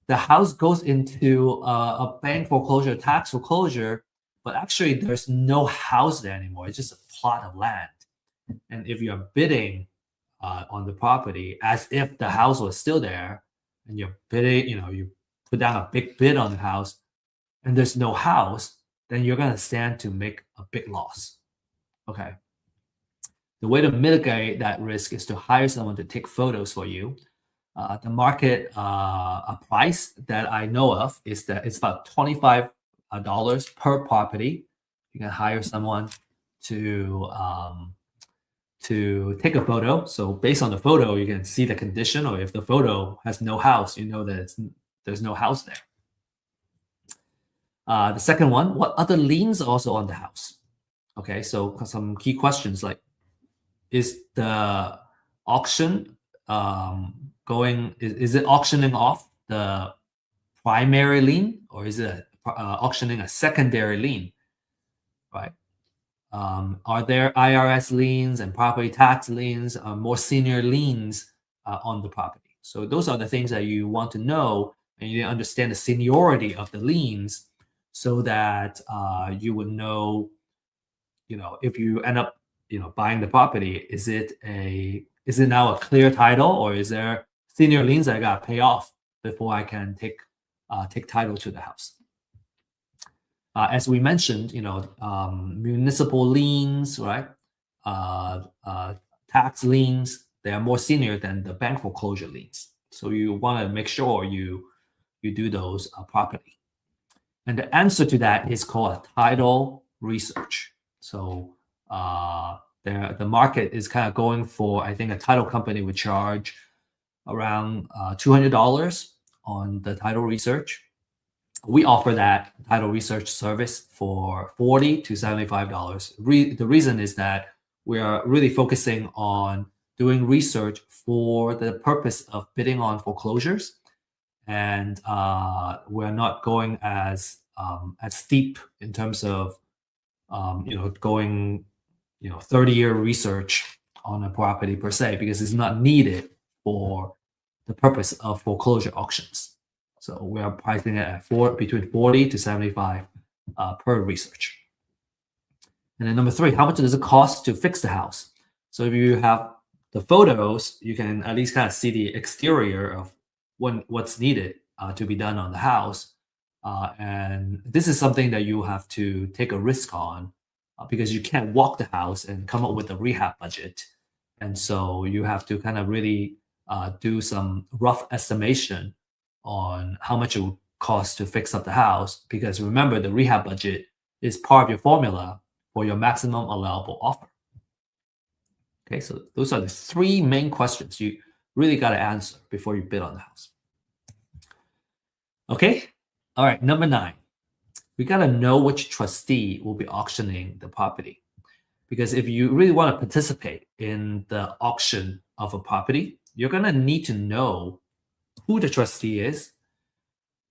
the house goes into a bank foreclosure, tax foreclosure, but actually there's no house there anymore. It's just a plot of land. And if you're bidding on the property as if the house was still there, and you're bidding, you put down a big bid on the house, and there's no house, then you're going to stand to make a big loss. Okay. The way to mitigate that risk is to hire someone to take photos for you. The market price that I know of is that it's about $25 per property. You can hire someone to take a photo. So based on the photo, you can see the condition, or if the photo has no house, you know that there's no house there. The second one, what other liens are also on the house? Okay, so some key questions like, is the auction is it auctioning off the primary lien, or is it auctioning a secondary lien, right? Are there IRS liens and property tax liens, more senior liens on the property? So those are the things that you want to know, and you understand the seniority of the liens, so that you would know, if you end up, buying the property, is it now a clear title, or is there senior liens that I got to pay off before I can take title to the house? As we mentioned, municipal liens, right? Tax liens, they are more senior than the bank foreclosure liens. So you want to make sure you do those properly. And the answer to that is called a title research. So the market is kind of going for, I think a title company would charge around $200 on the title research. We offer that title research service for $40 to $75. The reason is that we are really focusing on doing research for the purpose of bidding on foreclosures, and we're not going as steep in terms of going 30-year research on a property per se, because it's not needed for the purpose of foreclosure auctions. So we are pricing it at between 40 to 75 per research. And then number 3, how much does it cost to fix the house? So if you have the photos, you can at least kind of see the exterior of what's needed to be done on the house. And this is something that you have to take a risk on, because you can't walk the house and come up with a rehab budget. And so you have to kind of really do some rough estimation on how much it would cost to fix up the house, because remember, the rehab budget is part of your formula for your maximum allowable offer. Okay, so those are the 3 main questions you really got to answer before you bid on the house. Okay, all right, number 9. We got to know which trustee will be auctioning the property. Because if you really want to participate in the auction of a property, you're going to need to know who the trustee is.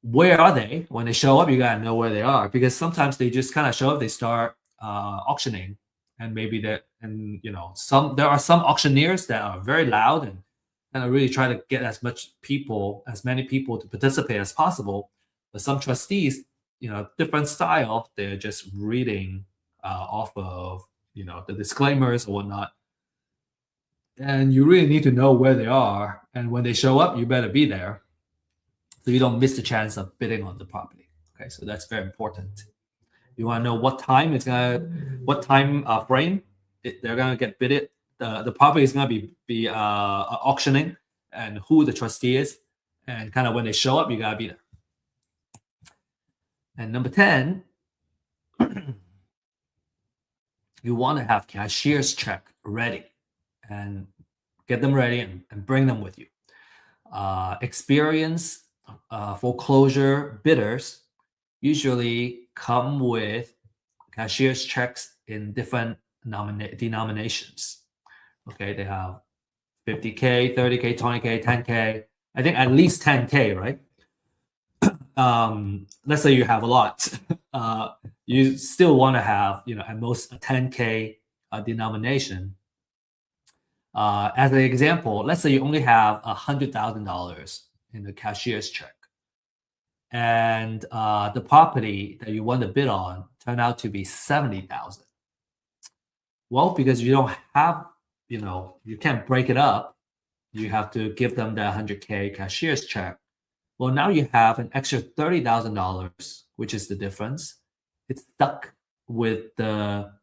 Where are they? When they show up, you got to know where they are, because sometimes they just kind of show up, they start auctioning, and maybe there are some auctioneers that are very loud and kind of really try to get as many people to participate as possible. But some trustees, different style, they're just reading off of the disclaimers or whatnot. And you really need to know where they are, and when they show up, you better be there, so you don't miss the chance of bidding on the property. Okay, so that's very important. You want to know what time frame they're gonna get bidded. The property is gonna be auctioning, and who the trustee is, and kind of when they show up, you gotta be there. And number 10, you want to have cashier's check ready, and get them ready and bring them with you. Experienced foreclosure bidders usually come with cashier's checks in different denominations. Okay, they have 50K, 30K, 20K, 10K. I think at least 10K, right? Let's say you have a lot. You still want to have, at most a 10K denomination. As an example, let's say you only have $100,000 in the cashier's check, and the property that you want to bid on turned out to be $70,000. Well, because you don't have, you can't break it up. You have to give them that 100K cashier's check. Well, now you have an extra $30,000, which is the difference. It's stuck with the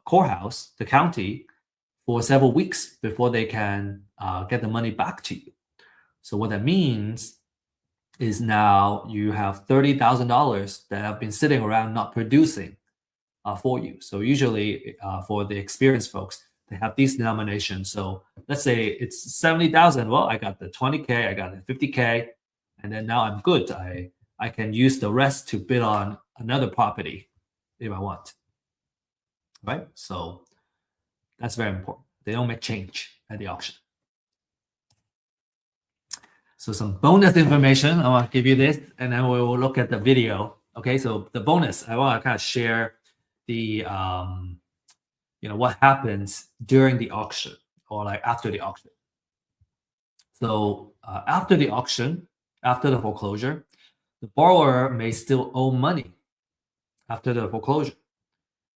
courthouse, the county, for several weeks before they can get the money back to you. So what that means is now you have $30,000 that have been sitting around not producing for you. So usually for the experienced folks, they have these denominations. So let's say it's 70,000. Well, I got the 20K, I got the 50K, and then now I'm good. I can use the rest to bid on another property if I want. Right? So that's very important. They don't make change at the auction. So some bonus information, I want to give you this, and then we will look at the video. Okay, so the bonus, I want to kind of share the what happens during the auction or like after the auction. So after the auction, after the foreclosure, the borrower may still owe money after the foreclosure.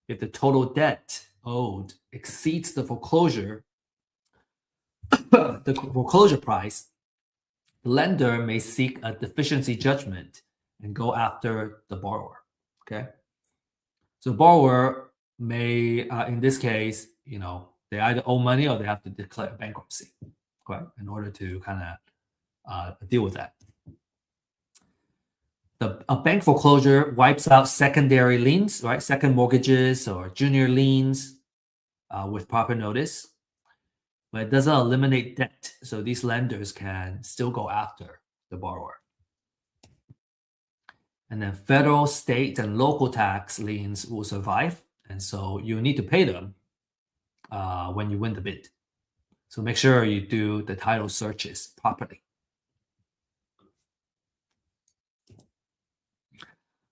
If the total debt owed exceeds the foreclosure price, the lender may seek a deficiency judgment and go after the borrower. Okay, so borrower may, in this case, they either owe money or they have to declare bankruptcy, right, in order to kind of deal with that. A bank foreclosure wipes out secondary liens, right, second mortgages or junior liens with proper notice, but it doesn't eliminate debt. So these lenders can still go after the borrower. And then federal, state, and local tax liens will survive. And so you need to pay them when you win the bid. So make sure you do the title searches properly.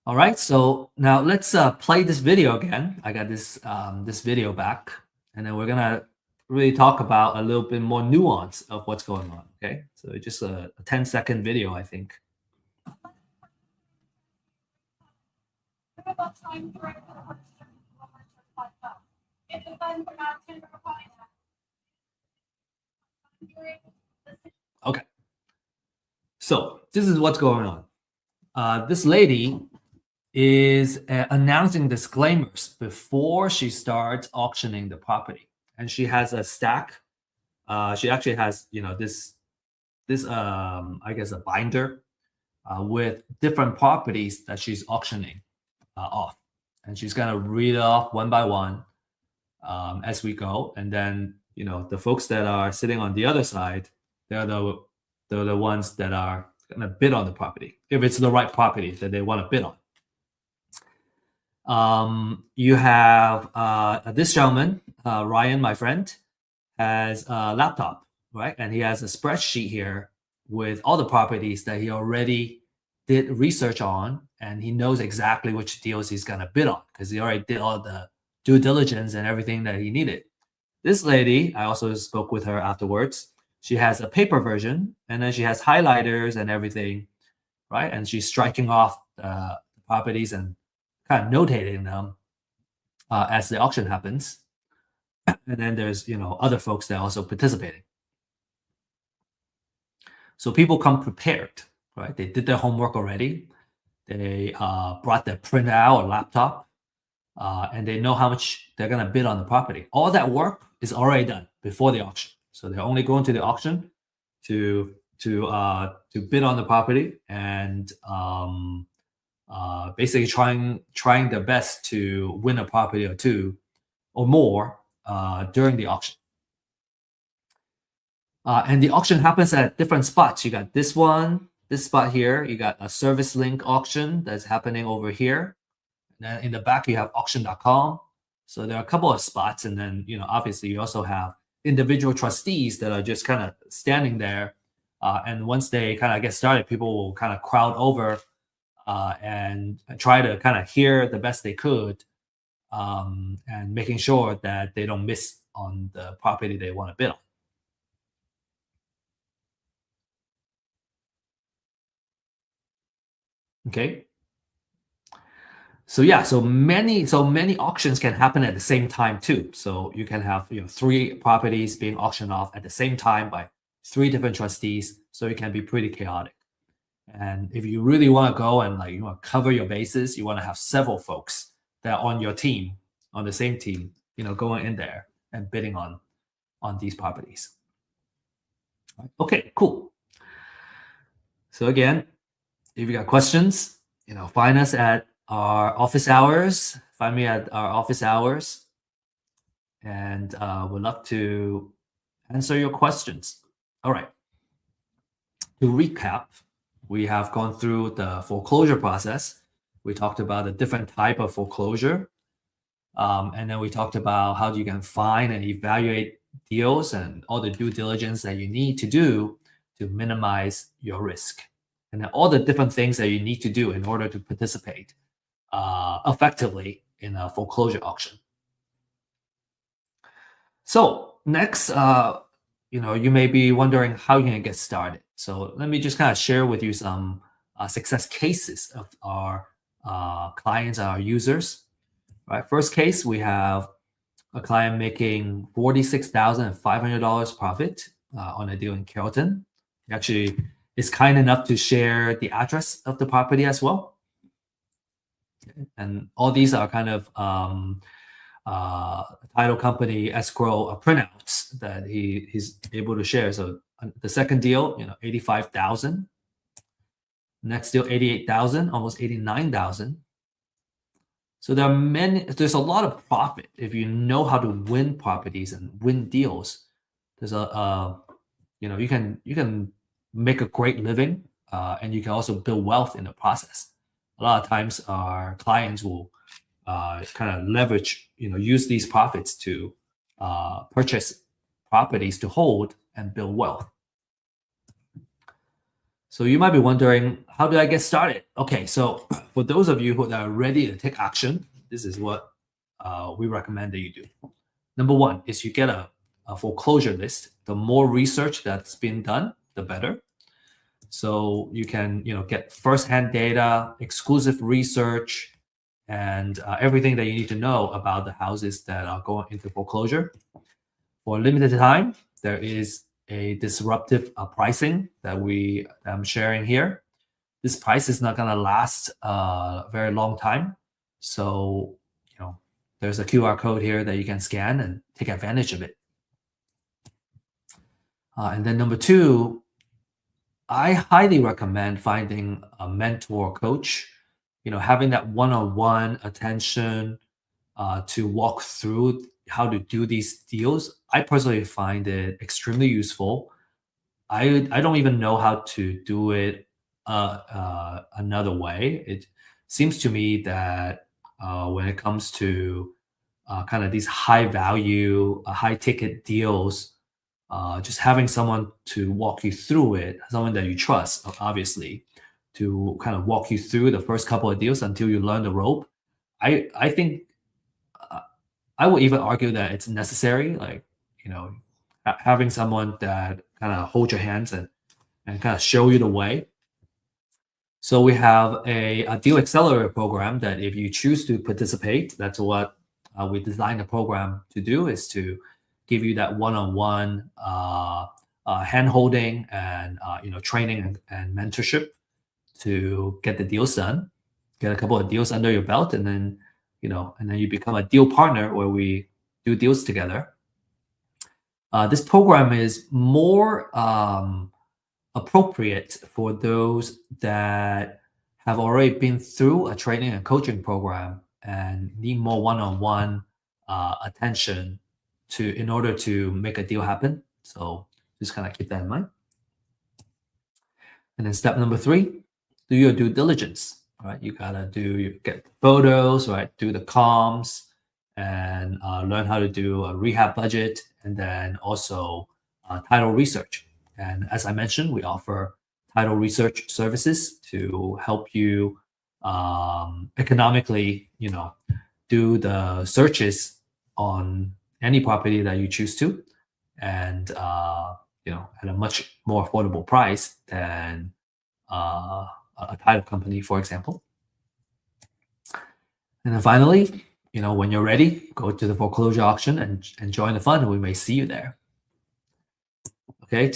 All right, so now let's play this video again. I got this this video back, and then we're gonna really talk about a little bit more nuance of what's going on. Okay, so it's just a 10-second video, I think. Okay, so this is what's going on. This lady is announcing disclaimers before she starts auctioning the property, and she has a stack. She actually has, this I guess a binder with different properties that she's auctioning off, and she's gonna read it off one by one as we go, and then the folks that are sitting on the other side, they're the ones that are gonna bid on the property if it's the right property that they want to bid on. You have this gentleman, Ryan, my friend, has a laptop, right? And he has a spreadsheet here with all the properties that he already did research on, and he knows exactly which deals he's going to bid on because he already did all the due diligence and everything that he needed. This lady, I also spoke with her afterwards. She has a paper version, and then she has highlighters and everything, right? And she's striking off the properties and kind of notating them as the auction happens. And then there's other folks that are also participating. So people come prepared, right? They did their homework already. They brought their printout or laptop, and they know how much they're gonna bid on the property. All that work is already done before the auction. So they're only going to the auction to bid on the property and basically trying their best to win a property or two or more during the auction. And the auction happens at different spots. You got this one, this spot here. You got a service link auction that's happening over here. And then in the back, you have auction.com. So there are a couple of spots. And then, obviously you also have individual trustees that are just kind of standing there. And once they kind of get started, people will kind of crowd over and try to kind of hear the best they could, and making sure that they don't miss on the property they want to bid on. Okay. So yeah, so many auctions can happen at the same time too. So you can have three properties being auctioned off at the same time by three different trustees. So it can be pretty chaotic. And if you really want to go and like you want to cover your bases, you want to have several folks that are on your team, on the same team, going in there and bidding on these properties. Okay, cool. So again, if you got questions, find us at our office hours. Find me at our office hours, and we'd love to answer your questions. All right. To recap, we have gone through the foreclosure process. We talked about the different type of foreclosure, and then we talked about how you can find and evaluate deals and all the due diligence that you need to do to minimize your risk, and then all the different things that you need to do in order to participate effectively in a foreclosure auction. So next, you may be wondering how you can get started. So let me just kind of share with you some success cases of our clients, our users. Right, first case, we have a client making $46,500 profit on a deal in Carrollton. He actually is kind enough to share the address of the property as well. And all these are kind of title company escrow printouts that he's able to share. So the second deal, 85,000. Next deal, 88,000, almost 89,000. So there's a lot of profit if you know how to win properties and win deals. There's you can make a great living, and you can also build wealth in the process. A lot of times our clients will kind of leverage, use these profits to purchase properties to hold and build wealth. So you might be wondering, how do I get started? Okay, so for those of you who are ready to take action, this is what we recommend that you do. Number one is you get a foreclosure list. The more research that's been done, the better. So you can, get firsthand data, exclusive research, and everything that you need to know about the houses that are going into foreclosure. For a limited time, there is a disruptive pricing that I'm sharing here. This price is not going to last a very long time. So, there's a QR code here that you can scan and take advantage of it. And then number two, I highly recommend finding a mentor coach, having that one-on-one attention to walk through how to do these deals. I personally find it extremely useful. I don't even know how to do it another way. It seems to me that when it comes to kind of these high value, high ticket deals, just having someone to walk you through it, someone that you trust, obviously, to kind of walk you through the first couple of deals until you learn the rope. I think I would even argue that it's necessary, like, having someone that kind of hold your hands and kind of show you the way. So we have a deal accelerator program that if you choose to participate, that's what we designed the program to do, is to give you that one-on-one hand holding and training and mentorship to get the deals done, get a couple of deals under your belt, and then you become a deal partner where we do deals together. This program is more appropriate for those that have already been through a training and coaching program and need more one-on-one attention in order to make a deal happen. So just kind of keep that in mind. And then step number three, do your due diligence. Right, you get photos, right? Do the comms, and learn how to do a rehab budget, and then also title research. And as I mentioned, we offer title research services to help you economically, do the searches on any property that you choose to, and at a much more affordable price than a title company, for example. And then finally, when you're ready, go to the foreclosure auction and join the fund. We may see you there. Okay,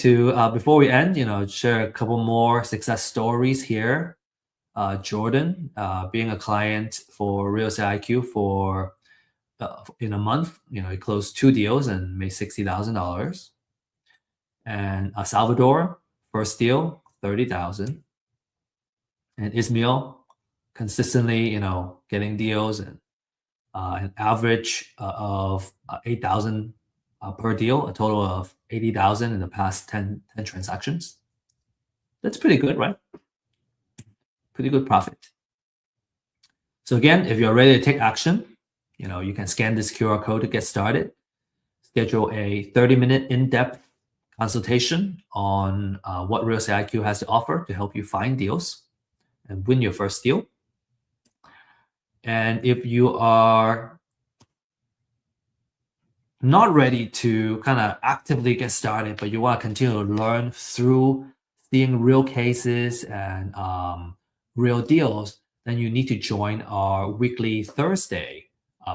before we end, share a couple more success stories here. Jordan, being a client for Real Estate IQ for in a month, he closed 2 deals and made $60,000. And Salvador, first deal, 30,000. And Ismail, consistently, getting deals and an average of 8,000 per deal, a total of 80,000 in the past 10 transactions. That's pretty good, right? Pretty good profit. So again, if you're ready to take action, you can scan this QR code to get started. Schedule a 30-minute in-depth consultation on what Real Estate IQ has to offer to help you find deals and win your first deal. And if you are not ready to kind of actively get started, but you want to continue to learn through seeing real cases and real deals, then you need to join our weekly Thursday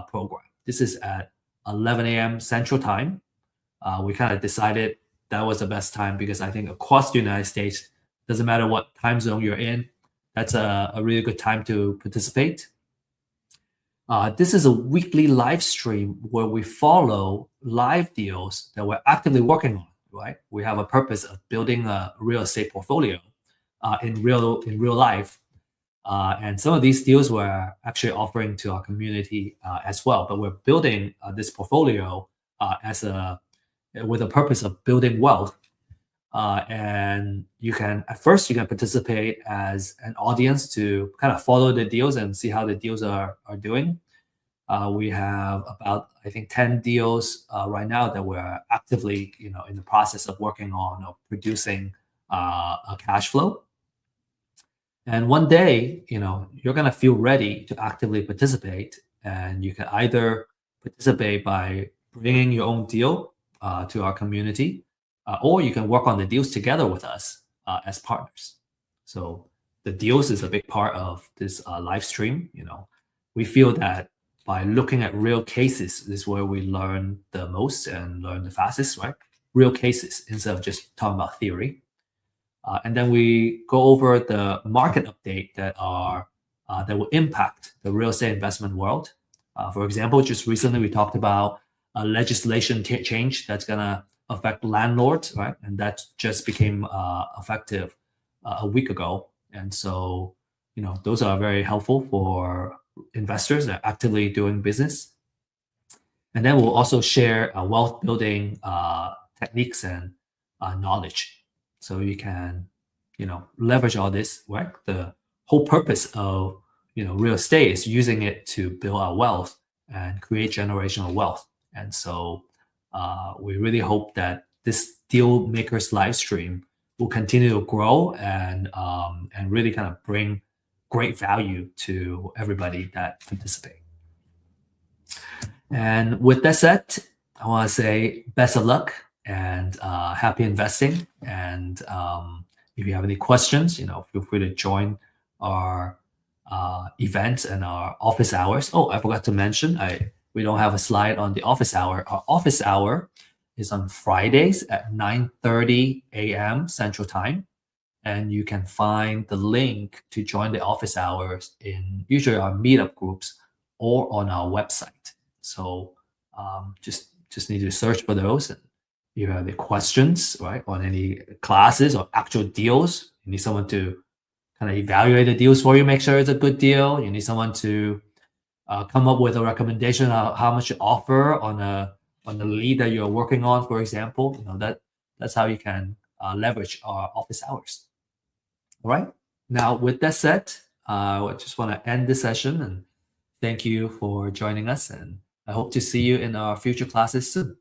program. This is at 11 a.m. Central Time. We kind of decided that was the best time because I think across the United States, doesn't matter what time zone you're in, that's a really good time to participate. This is a weekly live stream where we follow live deals that we're actively working on, right? We have a purpose of building a real estate portfolio in real life. And some of these deals we're actually offering to our community as well. But we're building this portfolio with a purpose of building wealth. And at first you can participate as an audience to kind of follow the deals and see how the deals are doing. We have about, I think, 10 deals right now that we're actively, in the process of working on or producing a cash flow. And one day, you're going to feel ready to actively participate. And you can either participate by bringing your own deal to our community, or you can work on the deals together with us as partners. So the deals is a big part of this live stream. We feel that by looking at real cases is where we learn the most and learn the fastest, right? Real cases instead of just talking about theory. And then we go over the market update that will impact the real estate investment world. For example, just recently we talked about a legislation change that's going to affect landlords, right? And that just became effective a week ago. And so, those are very helpful for investors that are actively doing business. And then we'll also share wealth building techniques and knowledge. So you can, leverage all this, right? The whole purpose of, real estate is using it to build our wealth and create generational wealth. And so we really hope that this Deal Makers live stream will continue to grow and really kind of bring great value to everybody that participate. And with that said, I want to say best of luck and happy investing. And if you have any questions, feel free to join our events and our office hours. Oh, I forgot to mention, we don't have a slide on the office hour. Our office hour is on Fridays at 9:30 a.m. Central Time. And you can find the link to join the office hours in usually our meetup groups or on our website. So just need to search for those. And if you have any questions, right, on any classes or actual deals, you need someone to kind of evaluate the deals for you, make sure it's a good deal. You need someone to come up with a recommendation of how much you offer on the lead that you're working on, for example. That's how you can leverage our office hours. All right. Now, with that said, I just want to end this session and thank you for joining us. And I hope to see you in our future classes soon.